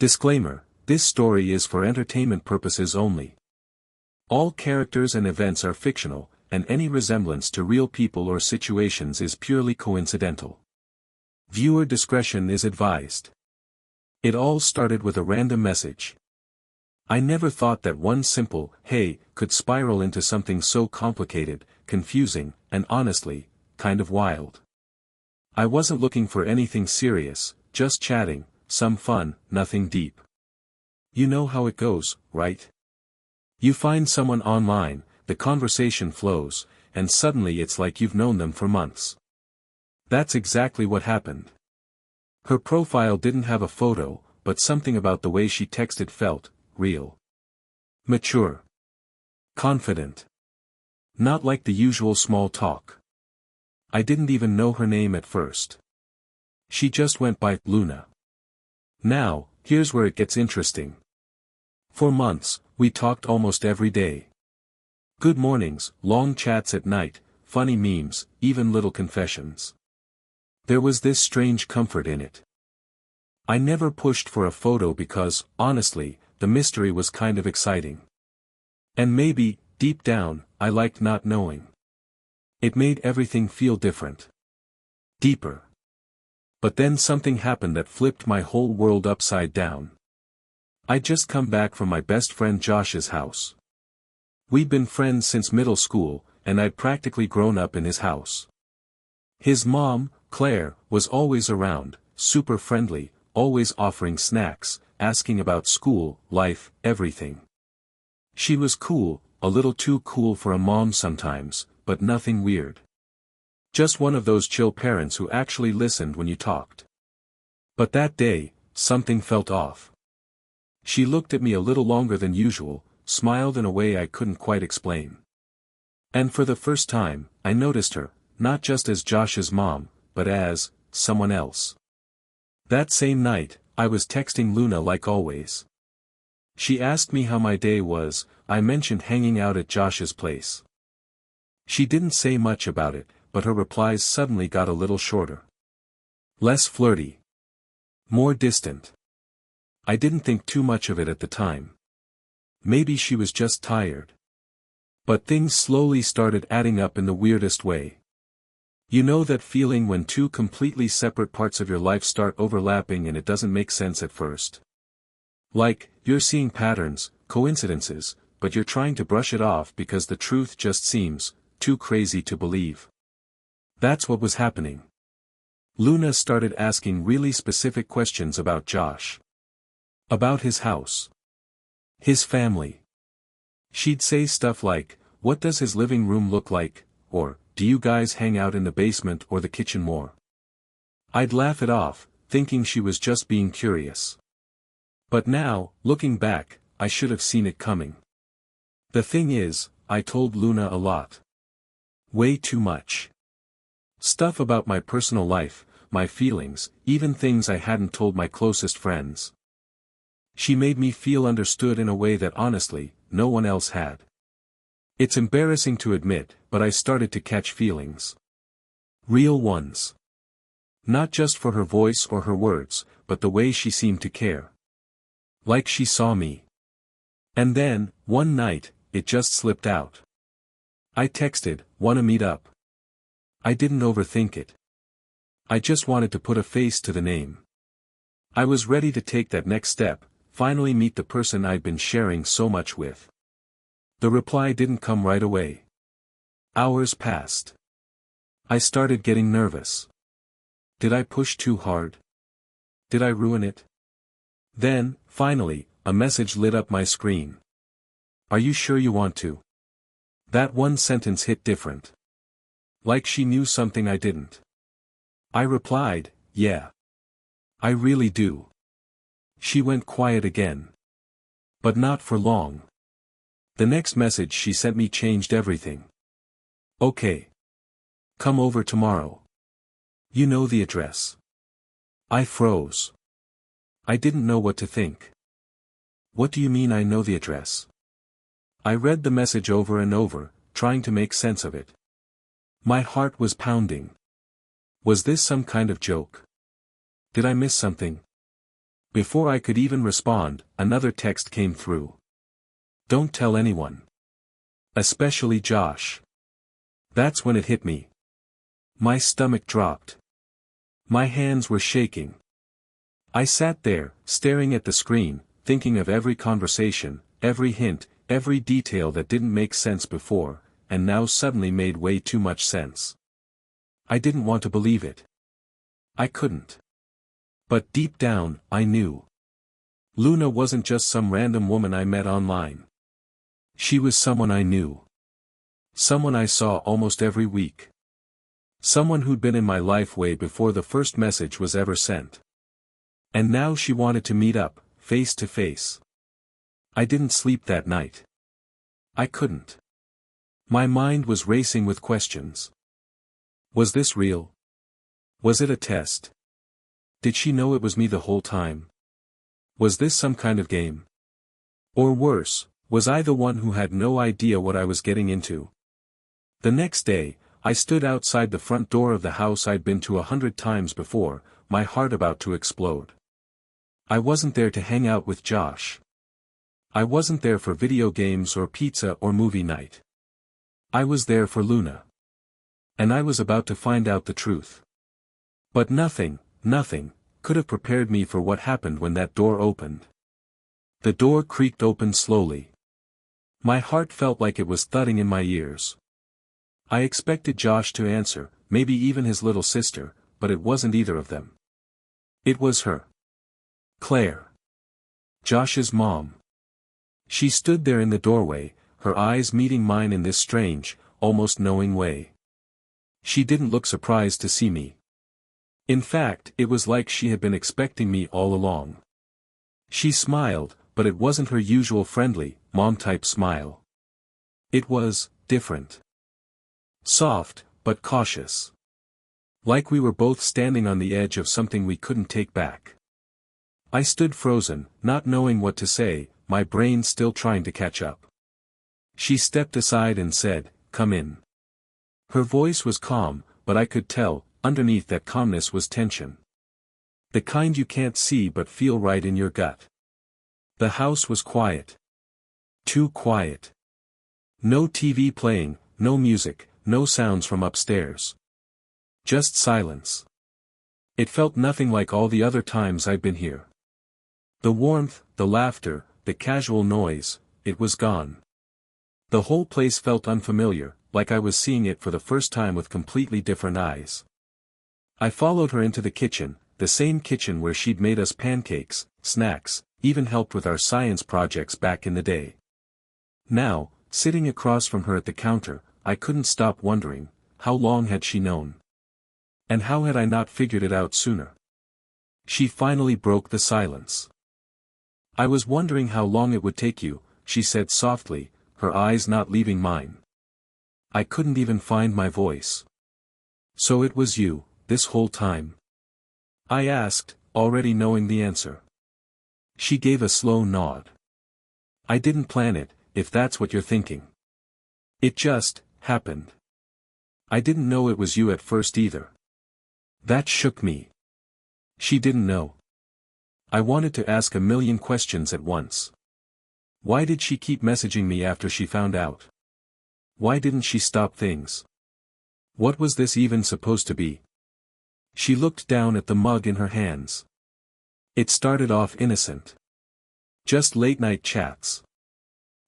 Disclaimer: this story is for entertainment purposes only. All characters and events are fictional, and any resemblance to real people or situations is purely coincidental. Viewer discretion is advised. It all started with a random message. I never thought that one simple "hey" could spiral into something so complicated, confusing, and honestly, kind of wild. I wasn't looking for anything serious, just chatting, some fun, nothing deep. You know how it goes, right? You find someone online, the conversation flows, and suddenly it's like you've known them for months. That's exactly what happened. Her profile didn't have a photo, but something about the way she texted felt real. Mature. Confident. Not like the usual small talk. I didn't even know her name at first. She just went by Luna. Now, here's where it gets interesting. For months, we talked almost every day. Good mornings, long chats at night, funny memes, even little confessions. There was this strange comfort in it. I never pushed for a photo because, honestly, the mystery was kind of exciting. And maybe, deep down, I liked not knowing. It made everything feel different. Deeper. But then something happened that flipped my whole world upside down. I'd just come back from my best friend Josh's house. We'd been friends since middle school, and I'd practically grown up in his house. His mom, Claire, was always around, super friendly, always offering snacks, asking about school, life, everything. She was cool, a little too cool for a mom sometimes, but nothing weird. Just one of those chill parents who actually listened when you talked. But that day, something felt off. She looked at me a little longer than usual, smiled in a way I couldn't quite explain. And for the first time, I noticed her, not just as Josh's mom, but as someone else. That same night, I was texting Luna like always. She asked me how my day was. I mentioned hanging out at Josh's place. She didn't say much about it, but her replies suddenly got a little shorter. Less flirty. More distant. I didn't think too much of it at the time. Maybe she was just tired. But things slowly started adding up in the weirdest way. You know that feeling when two completely separate parts of your life start overlapping and it doesn't make sense at first? Like, you're seeing patterns, coincidences, but you're trying to brush it off because the truth just seems too crazy to believe. That's what was happening. Luna started asking really specific questions about Josh. About his house. His family. She'd say stuff like, "What does his living room look like?" or, "Do you guys hang out in the basement or the kitchen more?" I'd laugh it off, thinking she was just being curious. But now, looking back, I should have seen it coming. The thing is, I told Luna a lot. Way too much. Stuff about my personal life, my feelings, even things I hadn't told my closest friends. She made me feel understood in a way that honestly, no one else had. It's embarrassing to admit, but I started to catch feelings. Real ones. Not just for her voice or her words, but the way she seemed to care. Like she saw me. And then, one night, it just slipped out. I texted, "Wanna meet up?" I didn't overthink it. I just wanted to put a face to the name. I was ready to take that next step, finally meet the person I'd been sharing so much with. The reply didn't come right away. Hours passed. I started getting nervous. Did I push too hard? Did I ruin it? Then, finally, a message lit up my screen. "Are you sure you want to?" That one sentence hit different. Like she knew something I didn't. I replied, "Yeah. I really do." She went quiet again. But not for long. The next message she sent me changed everything. "Okay. Come over tomorrow. You know the address." I froze. I didn't know what to think. "What do you mean I know the address?" I read the message over and over, trying to make sense of it. My heart was pounding. Was this some kind of joke? Did I miss something? Before I could even respond, another text came through. Don't tell anyone. Especially Josh. That's when it hit me. My stomach dropped. My hands were shaking. I sat there, staring at the screen, thinking of every conversation, every hint, every detail that didn't make sense before, and now suddenly made way too much sense. I didn't want to believe it. I couldn't. But deep down, I knew. Luna wasn't just some random woman I met online. She was someone I knew. Someone I saw almost every week. Someone who'd been in my life way before the first message was ever sent. And now she wanted to meet up, face to face. I didn't sleep that night. I couldn't. My mind was racing with questions. Was this real? Was it a test? Did she know it was me the whole time? Was this some kind of game? Or worse, was I the one who had no idea what I was getting into? The next day, I stood outside the front door of the house I'd been to 100 times before, my heart about to explode. I wasn't there to hang out with Josh. I wasn't there for video games or pizza or movie night. I was there for Luna. And I was about to find out the truth. But nothing, could have prepared me for what happened when that door opened. The door creaked open slowly. My heart felt like it was thudding in my ears. I expected Josh to answer, maybe even his little sister, but it wasn't either of them. It was her. Claire. Josh's mom. She stood there in the doorway, her eyes meeting mine in this strange, almost knowing way. She didn't look surprised to see me. In fact, it was like she had been expecting me all along. She smiled, but it wasn't her usual friendly, mom-type smile. It was different. Soft, but cautious. Like we were both standing on the edge of something we couldn't take back. I stood frozen, not knowing what to say, my brain still trying to catch up. She stepped aside and said, "Come in." Her voice was calm, but I could tell, underneath that calmness was tension. The kind you can't see but feel right in your gut. The house was quiet. Too quiet. No TV playing, no music, no sounds from upstairs. Just silence. It felt nothing like all the other times I'd been here. The warmth, the laughter, the casual noise, it was gone. The whole place felt unfamiliar, like I was seeing it for the first time with completely different eyes. I followed her into the kitchen, the same kitchen where she'd made us pancakes, snacks, even helped with our science projects back in the day. Now, sitting across from her at the counter, I couldn't stop wondering, how long had she known? And how had I not figured it out sooner? She finally broke the silence. "I was wondering how long it would take you," she said softly, her eyes not leaving mine. I couldn't even find my voice. "So it was you, this whole time?" I asked, already knowing the answer. She gave a slow nod. "I didn't plan it, if that's what you're thinking. It just happened. I didn't know it was you at first either." That shook me. She didn't know. I wanted to ask a million questions at once. Why did she keep messaging me after she found out? Why didn't she stop things? What was this even supposed to be? She looked down at the mug in her hands. It started off innocent. Just late-night chats.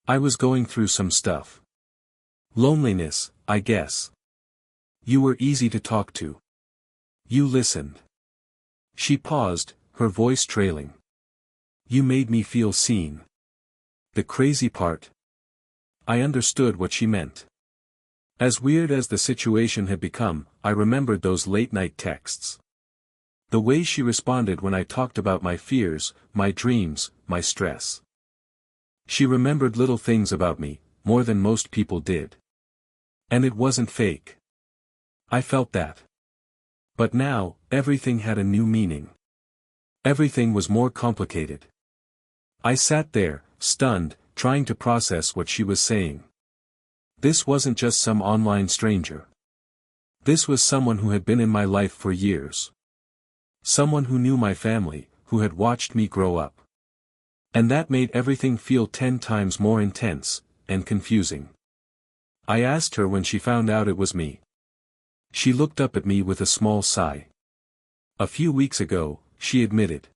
I was going through some stuff. Loneliness, I guess. You were easy to talk to. You listened. She paused, her voice trailing. You made me feel seen. The crazy part. I understood what she meant. As weird as the situation had become, I remembered those late-night texts. The way she responded when I talked about my fears, my dreams, my stress. She remembered little things about me, more than most people did. And it wasn't fake. I felt that. But now, everything had a new meaning. Everything was more complicated. I sat there, stunned, trying to process what she was saying. This wasn't just some online stranger. This was someone who had been in my life for years. Someone who knew my family, who had watched me grow up. And that made everything feel 10 times more intense, and confusing. I asked her when she found out it was me. She looked up at me with a small sigh. A few weeks ago, she admitted.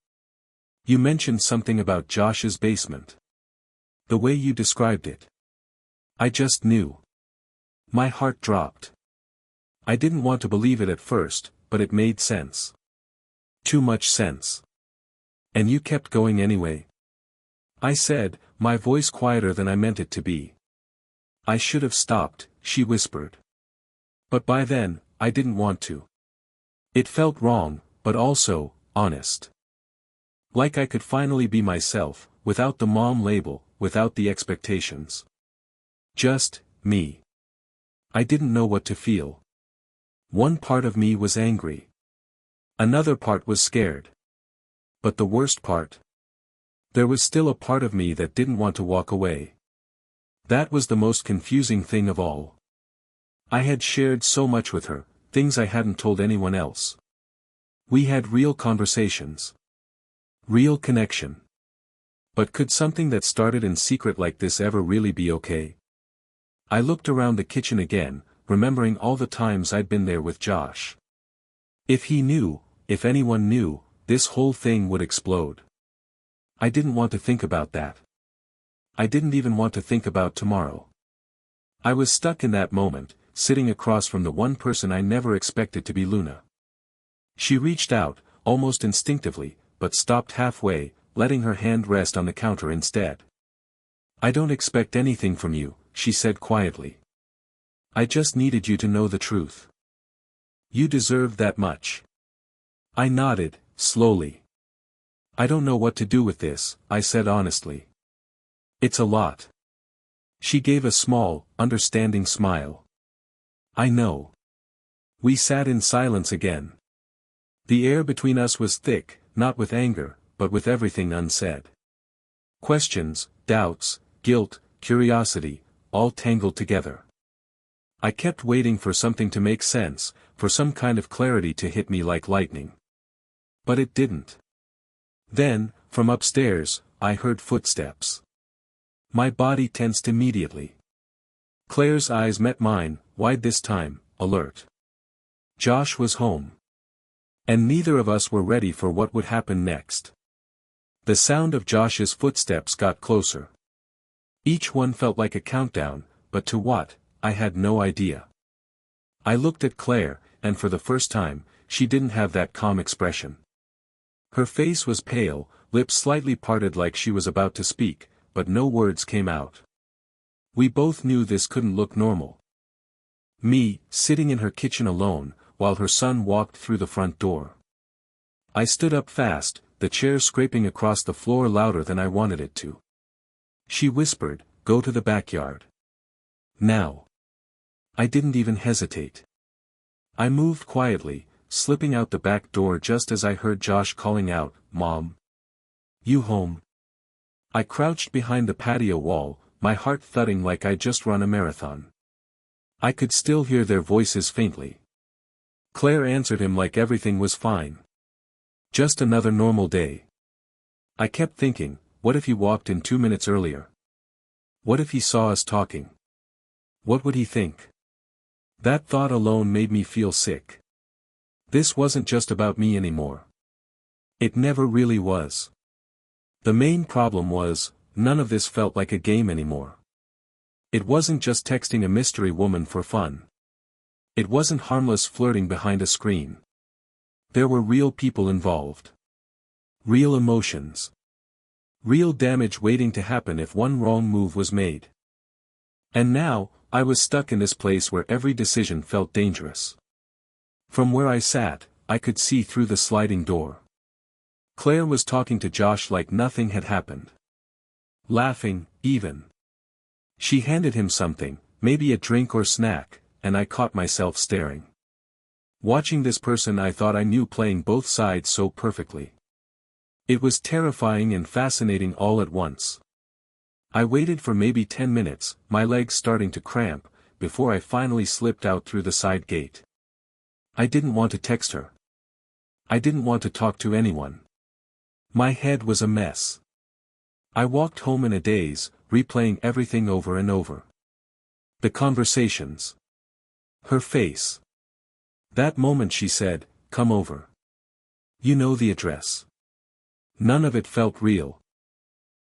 You mentioned something about Josh's basement. The way you described it. I just knew. My heart dropped. I didn't want to believe it at first, but it made sense. Too much sense. And you kept going anyway? I said, my voice quieter than I meant it to be. I should have stopped, she whispered. But by then, I didn't want to. It felt wrong, but also, honest. Like I could finally be myself, without the mom label, without the expectations. Just, me. I didn't know what to feel. One part of me was angry. Another part was scared. But the worst part? There was still a part of me that didn't want to walk away. That was the most confusing thing of all. I had shared so much with her, things I hadn't told anyone else. We had real conversations. Real connection. But could something that started in secret like this ever really be okay? I looked around the kitchen again, remembering all the times I'd been there with Josh. If he knew, if anyone knew, this whole thing would explode. I didn't want to think about that. I didn't even want to think about tomorrow. I was stuck in that moment, sitting across from the one person I never expected to be Luna. She reached out, almost instinctively, but stopped halfway, letting her hand rest on the counter instead. I don't expect anything from you, she said quietly. I just needed you to know the truth. You deserve that much. I nodded, slowly. I don't know what to do with this, I said honestly. It's a lot. She gave a small, understanding smile. I know. We sat in silence again. The air between us was thick, not with anger, but with everything unsaid. Questions, doubts, guilt, curiosity, all tangled together. I kept waiting for something to make sense, for some kind of clarity to hit me like lightning. But it didn't. Then, from upstairs, I heard footsteps. My body tensed immediately. Claire's eyes met mine, wide this time, alert. Josh was home. And neither of us were ready for what would happen next. The sound of Josh's footsteps got closer. Each one felt like a countdown, but to what, I had no idea. I looked at Claire, and for the first time, she didn't have that calm expression. Her face was pale, lips slightly parted like she was about to speak, but no words came out. We both knew this couldn't look normal. Me, sitting in her kitchen alone, while her son walked through the front door. I stood up fast, the chair scraping across the floor louder than I wanted it to. She whispered, "Go to the backyard. Now." I didn't even hesitate. I moved quietly, slipping out the back door just as I heard Josh calling out, "Mom. You home?" I crouched behind the patio wall, my heart thudding like I'd just run a marathon. I could still hear their voices faintly. Claire answered him like everything was fine. Just another normal day. I kept thinking, what if he walked in 2 minutes earlier? What if he saw us talking? What would he think? That thought alone made me feel sick. This wasn't just about me anymore. It never really was. The main problem was, none of this felt like a game anymore. It wasn't just texting a mystery woman for fun. It wasn't harmless flirting behind a screen. There were real people involved. Real emotions. Real damage waiting to happen if one wrong move was made. And now, I was stuck in this place where every decision felt dangerous. From where I sat, I could see through the sliding door. Claire was talking to Josh like nothing had happened. Laughing, even. She handed him something, maybe a drink or snack, and I caught myself staring. Watching this person I thought I knew playing both sides so perfectly. It was terrifying and fascinating all at once. I waited for maybe 10 minutes, my legs starting to cramp, before I finally slipped out through the side gate. I didn't want to text her. I didn't want to talk to anyone. My head was a mess. I walked home in a daze, replaying everything over and over. The conversations. Her face. That moment she said, "Come over. You know the address." None of it felt real.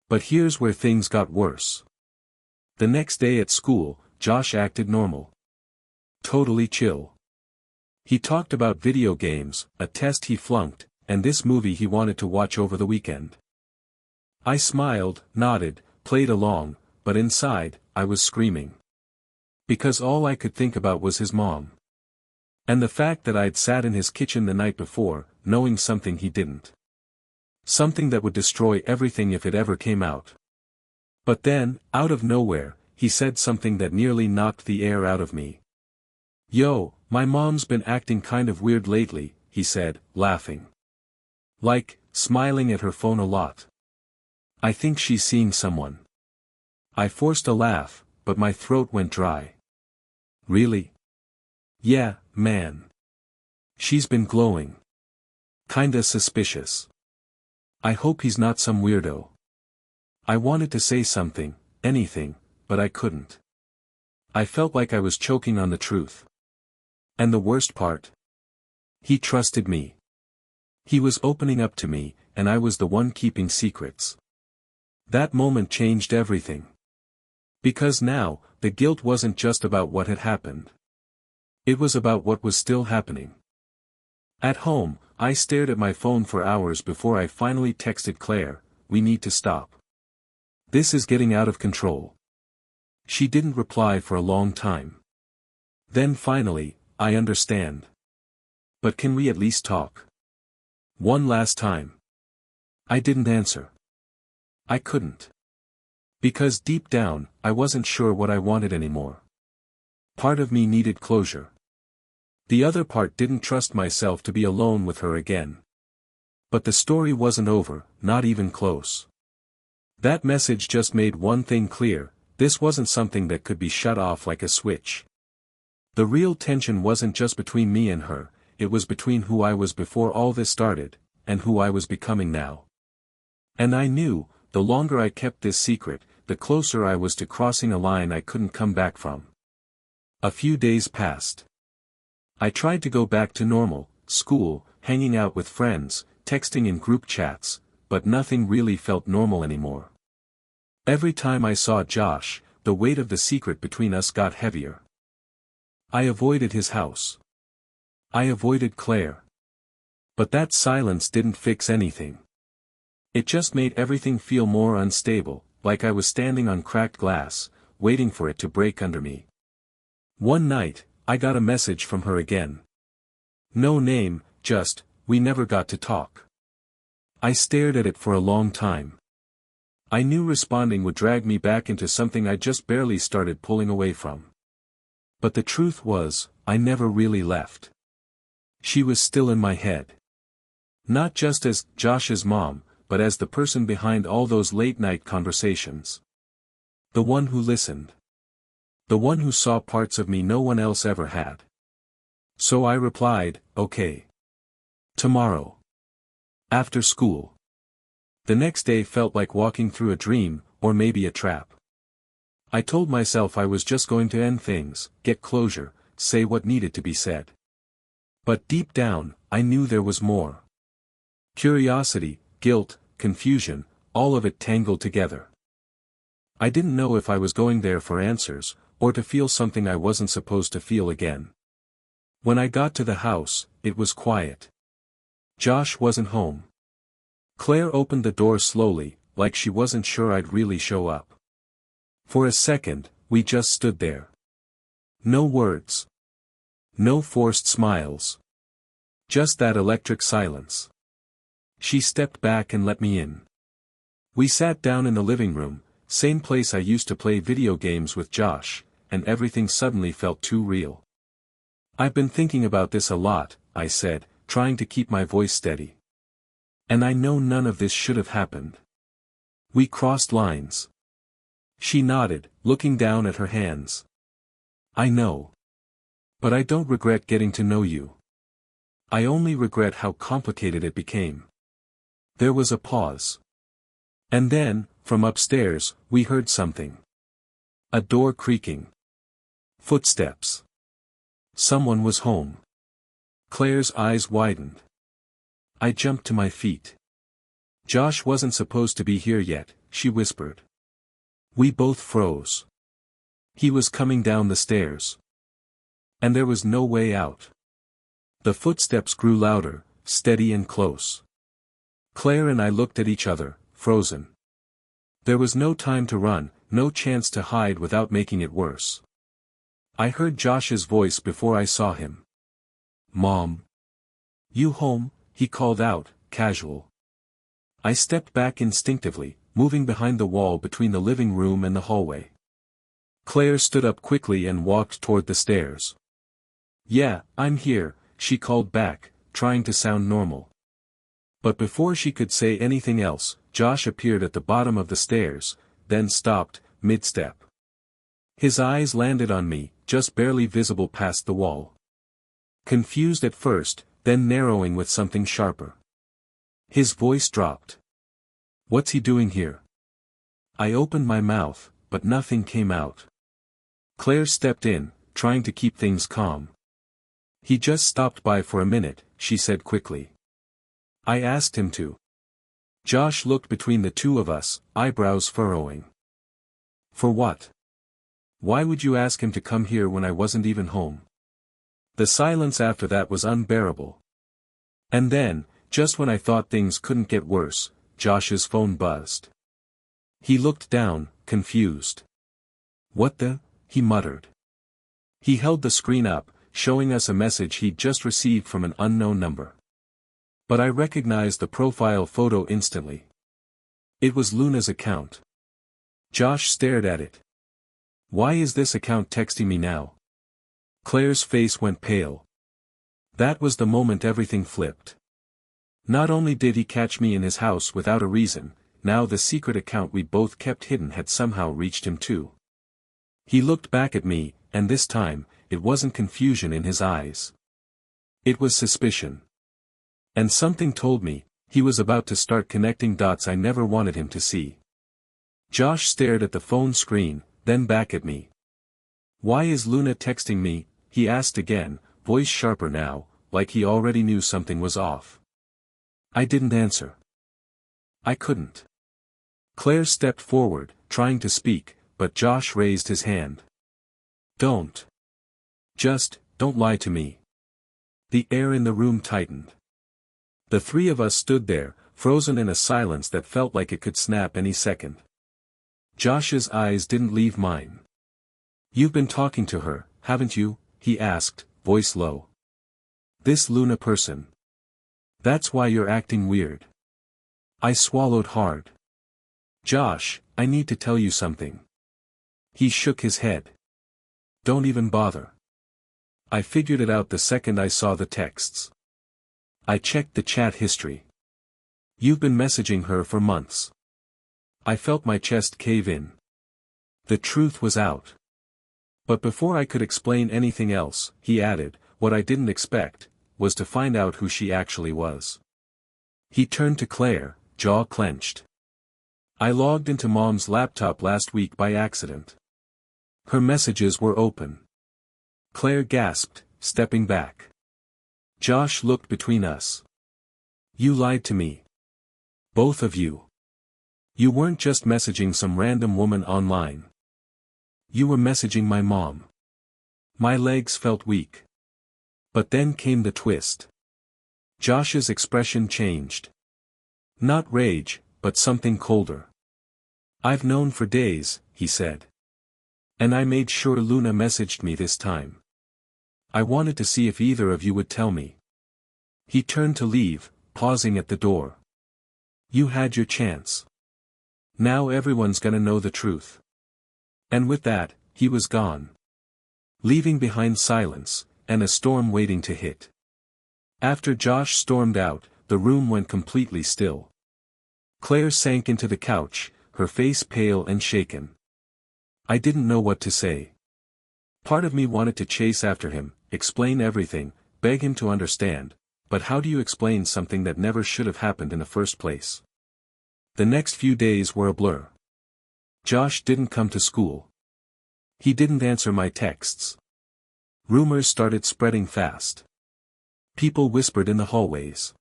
But here's where things got worse. The next day at school, Josh acted normal. Totally chill. He talked about video games, a test he flunked, and this movie he wanted to watch over the weekend. I smiled, nodded, played along, but inside, I was screaming. Because all I could think about was his mom. And the fact that I'd sat in his kitchen the night before, knowing something he didn't. Something that would destroy everything if it ever came out. But then, out of nowhere, he said something that nearly knocked the air out of me. "Yo, my mom's been acting kind of weird lately," he said, laughing. Like, smiling at her phone a lot. "I think she's seeing someone." I forced a laugh, but my throat went dry. "Really?" "Yeah, man. She's been glowing. Kinda suspicious. I hope he's not some weirdo." I wanted to say something, anything, but I couldn't. I felt like I was choking on the truth. And the worst part? He trusted me. He was opening up to me, and I was the one keeping secrets. That moment changed everything. Because now, the guilt wasn't just about what had happened. It was about what was still happening. At home, I stared at my phone for hours before I finally texted Claire, "We need to stop. This is getting out of control." She didn't reply for a long time. Then finally, "I understand. But can we at least talk? One last time?" I didn't answer. I couldn't. Because deep down, I wasn't sure what I wanted anymore. Part of me needed closure. The other part didn't trust myself to be alone with her again. But the story wasn't over, not even close. That message just made one thing clear: this wasn't something that could be shut off like a switch. The real tension wasn't just between me and her, it was between who I was before all this started, and who I was becoming now. And I knew, the longer I kept this secret, the closer I was to crossing a line I couldn't come back from. A few days passed. I tried to go back to normal, school, hanging out with friends, texting in group chats, but nothing really felt normal anymore. Every time I saw Josh, the weight of the secret between us got heavier. I avoided his house. I avoided Claire. But that silence didn't fix anything. It just made everything feel more unstable, like I was standing on cracked glass, waiting for it to break under me. One night, I got a message from her again. No name, just, "We never got to talk." I stared at it for a long time. I knew responding would drag me back into something I just barely started pulling away from. But the truth was, I never really left. She was still in my head. Not just as Josh's mom, but as the person behind all those late-night conversations. The one who listened. The one who saw parts of me no one else ever had. So I replied, "Okay. Tomorrow. After school." The next day felt like walking through a dream, or maybe a trap. I told myself I was just going to end things, get closure, say what needed to be said. But deep down, I knew there was more. Curiosity, guilt, confusion, all of it tangled together. I didn't know if I was going there for answers, or to feel something I wasn't supposed to feel again. When I got to the house, it was quiet. Josh wasn't home. Claire opened the door slowly, like she wasn't sure I'd really show up. For a second, we just stood there. No words. No forced smiles. Just that electric silence. She stepped back and let me in. We sat down in the living room, same place I used to play video games with Josh, and everything suddenly felt too real. "I've been thinking about this a lot," I said, trying to keep my voice steady. "And I know none of this should have happened. We crossed lines." She nodded, looking down at her hands. "I know. But I don't regret getting to know you. I only regret how complicated it became." There was a pause. And then, from upstairs, we heard something. A door creaking. Footsteps. Someone was home. Claire's eyes widened. I jumped to my feet. Josh wasn't supposed to be here yet, she whispered. We both froze. He was coming down the stairs. And there was no way out. The footsteps grew louder, steady and close. Claire and I looked at each other, frozen. There was no time to run, no chance to hide without making it worse. I heard Josh's voice before I saw him. Mom. You home? He called out, casual. I stepped back instinctively, moving behind the wall between the living room and the hallway. Claire stood up quickly and walked toward the stairs. Yeah, I'm here, she called back, trying to sound normal. But before she could say anything else, Josh appeared at the bottom of the stairs, then stopped, mid-step. His eyes landed on me, just barely visible past the wall. Confused at first, then narrowing with something sharper. His voice dropped. What's he doing here? I opened my mouth, but nothing came out. Claire stepped in, trying to keep things calm. He just stopped by for a minute, she said quickly. I asked him to. Josh looked between the two of us, eyebrows furrowing. For what? Why would you ask him to come here when I wasn't even home? The silence after that was unbearable. And then, just when I thought things couldn't get worse, Josh's phone buzzed. He looked down, confused. What the? He muttered. He held the screen up, showing us a message he'd just received from an unknown number. But I recognized the profile photo instantly. It was Luna's account. Josh stared at it. Why is this account texting me now? Claire's face went pale. That was the moment everything flipped. Not only did he catch me in his house without a reason, now the secret account we both kept hidden had somehow reached him too. He looked back at me, and this time, it wasn't confusion in his eyes. It was suspicion. And something told me, he was about to start connecting dots I never wanted him to see. Josh stared at the phone screen, then back at me. Why is Luna texting me? He asked again, voice sharper now, like he already knew something was off. I didn't answer. I couldn't. Claire stepped forward, trying to speak, but Josh raised his hand. Don't. Just, don't lie to me. The air in the room tightened. The three of us stood there, frozen in a silence that felt like it could snap any second. Josh's eyes didn't leave mine. You've been talking to her, haven't you? He asked, voice low. This Luna person. That's why you're acting weird. I swallowed hard. Josh, I need to tell you something. He shook his head. Don't even bother. I figured it out the second I saw the texts. I checked the chat history. You've been messaging her for months. I felt my chest cave in. The truth was out. But before I could explain anything else, he added, what I didn't expect, was to find out who she actually was. He turned to Claire, jaw clenched. I logged into Mom's laptop last week by accident. Her messages were open. Claire gasped, stepping back. Josh looked between us. You lied to me. Both of you. You weren't just messaging some random woman online. You were messaging my mom. My legs felt weak. But then came the twist. Josh's expression changed. Not rage, but something colder. I've known for days, he said. And I made sure Luna messaged me this time. I wanted to see if either of you would tell me. He turned to leave, pausing at the door. You had your chance. Now everyone's gonna know the truth. And with that, he was gone. Leaving behind silence, and a storm waiting to hit. After Josh stormed out, the room went completely still. Claire sank into the couch, her face pale and shaken. I didn't know what to say. Part of me wanted to chase after him, explain everything, beg him to understand, But how do you explain something that never should have happened in the first place? The next few days were a blur. Josh didn't come to school. He didn't answer my texts. Rumors started spreading fast. People whispered in the hallways.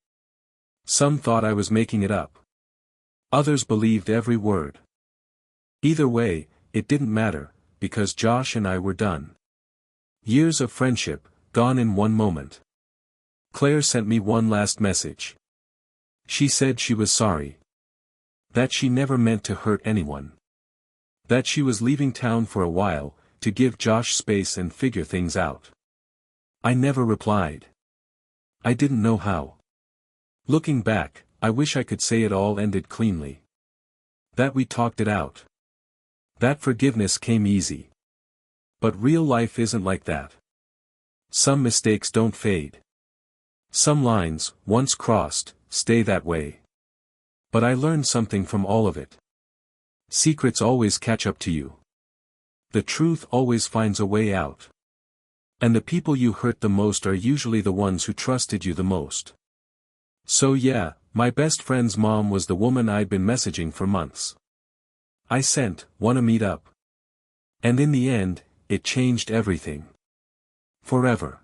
Some thought I was making it up. Others believed every word. Either way, it didn't matter, because Josh and I were done. Years of friendship, gone in one moment. Claire sent me one last message. She said she was sorry. That she never meant to hurt anyone. That she was leaving town for a while, to give Josh space and figure things out. I never replied. I didn't know how. Looking back, I wish I could say it all ended cleanly. That we talked it out. That forgiveness came easy. But real life isn't like that. Some mistakes don't fade. Some lines, once crossed, stay that way. But I learned something from all of it. Secrets always catch up to you. The truth always finds a way out. And the people you hurt the most are usually the ones who trusted you the most. So yeah, my best friend's mom was the woman I'd been messaging for months. I sent, "Wanna meet up?" And in the end, it changed everything. Forever.